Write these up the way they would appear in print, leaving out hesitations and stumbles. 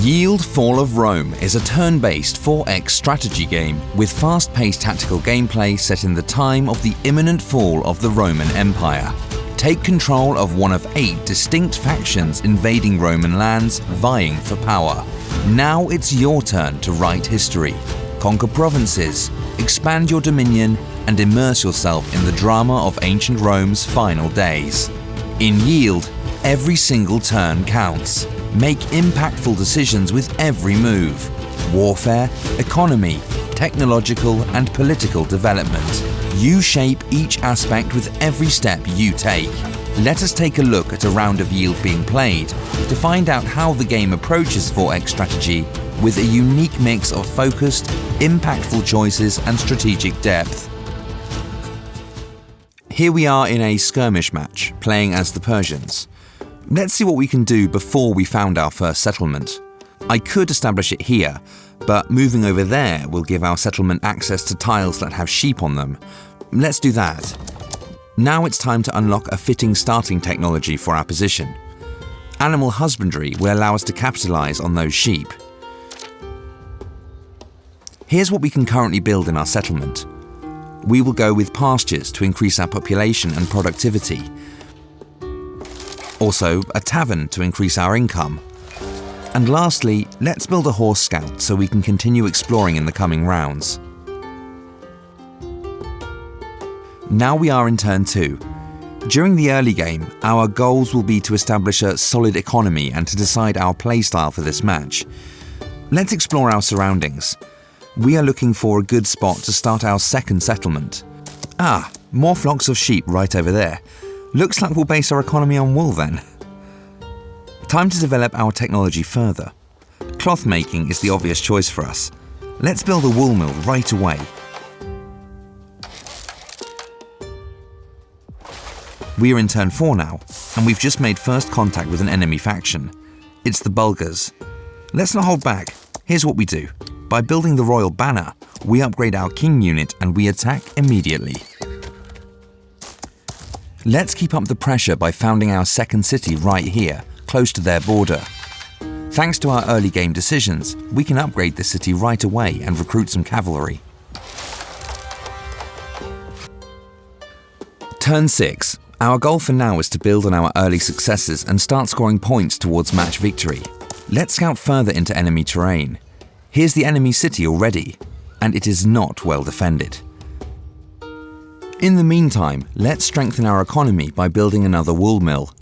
Yield Fall of Rome is a turn-based 4X strategy game with fast-paced tactical gameplay set in the time of the imminent fall of the Roman Empire. Take control of one of 8 distinct factions invading Roman lands, vying for power. Now it's your turn to write history, conquer provinces, expand your dominion, and immerse yourself in the drama of ancient Rome's final days. In Yield, every single turn counts. Make impactful decisions with every move. Warfare, economy, technological and political development. You shape each aspect with every step you take. Let us take a look at a round of Yield being played to find out how the game approaches 4X strategy with a unique mix of focused, impactful choices and strategic depth. Here we are in a skirmish match, playing as the Persians. Let's see what we can do before we found our first settlement. I could establish it here, but moving over there will give our settlement access to tiles that have sheep on them. Let's do that. Now it's time to unlock a fitting starting technology for our position. Animal husbandry will allow us to capitalize on those sheep. Here's what we can currently build in our settlement. We will go with pastures to increase our population and productivity. Also, a tavern to increase our income. And lastly, let's build a horse scout so we can continue exploring in the coming rounds. Now we are in turn 2. During the early game, our goals will be to establish a solid economy and to decide our playstyle for this match. Let's explore our surroundings. We are looking for a good spot to start our second settlement. Ah, more flocks of sheep right over there. Looks like we'll base our economy on wool then. Time to develop our technology further. Cloth making is the obvious choice for us. Let's build a wool mill right away. We are in turn 4 now, and we've just made first contact with an enemy faction. It's the Bulgars. Let's not hold back. Here's what we do. By building the royal banner, we upgrade our king unit and we attack immediately. Let's keep up the pressure by founding our second city right here, close to their border. Thanks to our early game decisions, we can upgrade this city right away and recruit some cavalry. Turn 6. Our goal for now is to build on our early successes and start scoring points towards match victory. Let's scout further into enemy terrain. Here's the enemy city already, and it is not well defended. In the meantime, let's strengthen our economy by building another wool mill.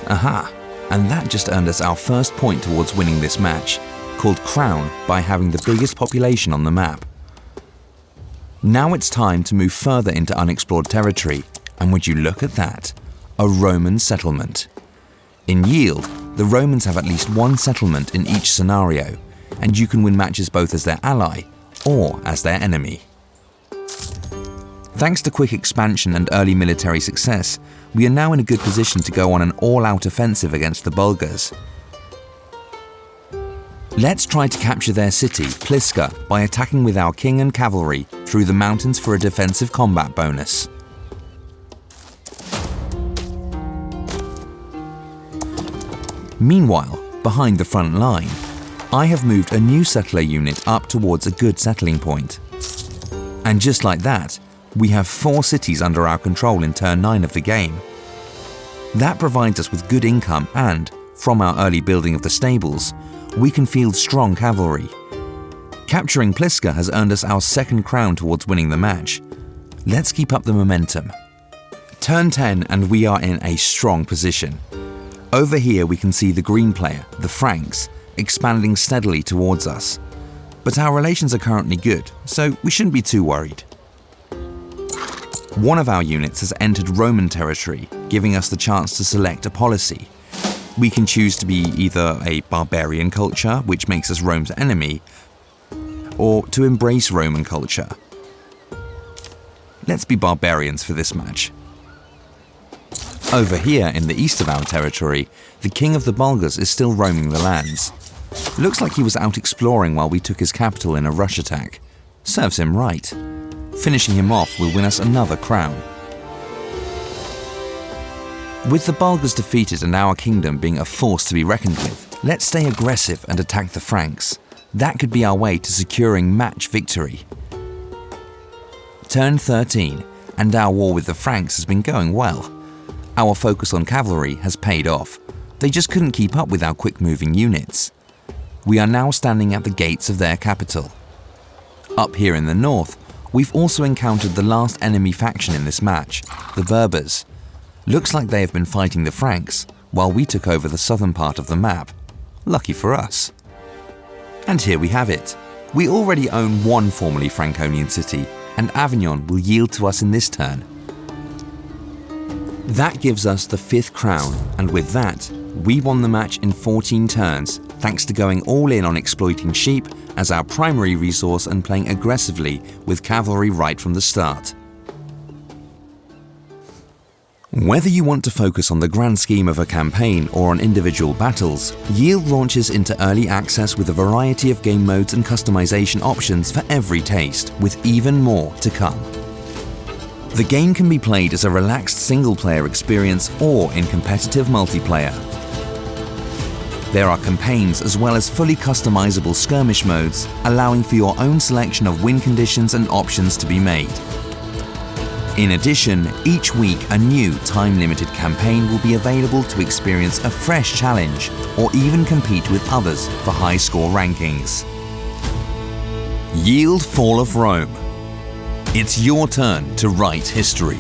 Aha! And that just earned us our first point towards winning this match, called Crown by having the biggest population on the map. Now it's time to move further into unexplored territory, and would you look at that? A Roman settlement. In Yield, the Romans have at least one settlement in each scenario, and you can win matches both as their ally or as their enemy. Thanks to quick expansion and early military success, we are now in a good position to go on an all-out offensive against the Bulgars. Let's try to capture their city, Pliska, by attacking with our king and cavalry through the mountains for a defensive combat bonus. Meanwhile, behind the front line, I have moved a new settler unit up towards a good settling point. And just like that, we have 4 cities under our control in turn 9 of the game. That provides us with good income and, from our early building of the stables, we can field strong cavalry. Capturing Pliska has earned us our second crown towards winning the match. Let's keep up the momentum. Turn 10 and we are in a strong position. Over here we can see the green player, the Franks, expanding steadily towards us. But our relations are currently good, so we shouldn't be too worried. One of our units has entered Roman territory, giving us the chance to select a policy. We can choose to be either a barbarian culture, which makes us Rome's enemy, or to embrace Roman culture. Let's be barbarians for this match. Over here in the east of our territory, the king of the Bulgars is still roaming the lands. Looks like he was out exploring while we took his capital in a rush attack. Serves him right. Finishing him off will win us another crown. With the Bulgars defeated and our kingdom being a force to be reckoned with, Let's stay aggressive and attack the Franks. That could be our way to securing match victory. Turn 13, and our war with the Franks has been going well. Our focus on cavalry has paid off. They just couldn't keep up with our quick-moving units. We are now standing at the gates of their capital. Up here in the north, we've also encountered the last enemy faction in this match, the Berbers. Looks like they have been fighting the Franks, while we took over the southern part of the map. Lucky for us. And here we have it. We already own one formerly Franconian city, and Avignon will yield to us in this turn. That gives us the 5th crown, and with that, we won the match in 14 turns, thanks to going all in on exploiting sheep as our primary resource and playing aggressively with cavalry right from the start. Whether you want to focus on the grand scheme of a campaign or on individual battles, Yield launches into early access with a variety of game modes and customization options for every taste, with even more to come. The game can be played as a relaxed single-player experience or in competitive multiplayer. There are campaigns as well as fully customizable skirmish modes, allowing for your own selection of win conditions and options to be made. In addition, each week a new time-limited campaign will be available to experience a fresh challenge or even compete with others for high score rankings. Yield Fall of Rome. It's your turn to write history.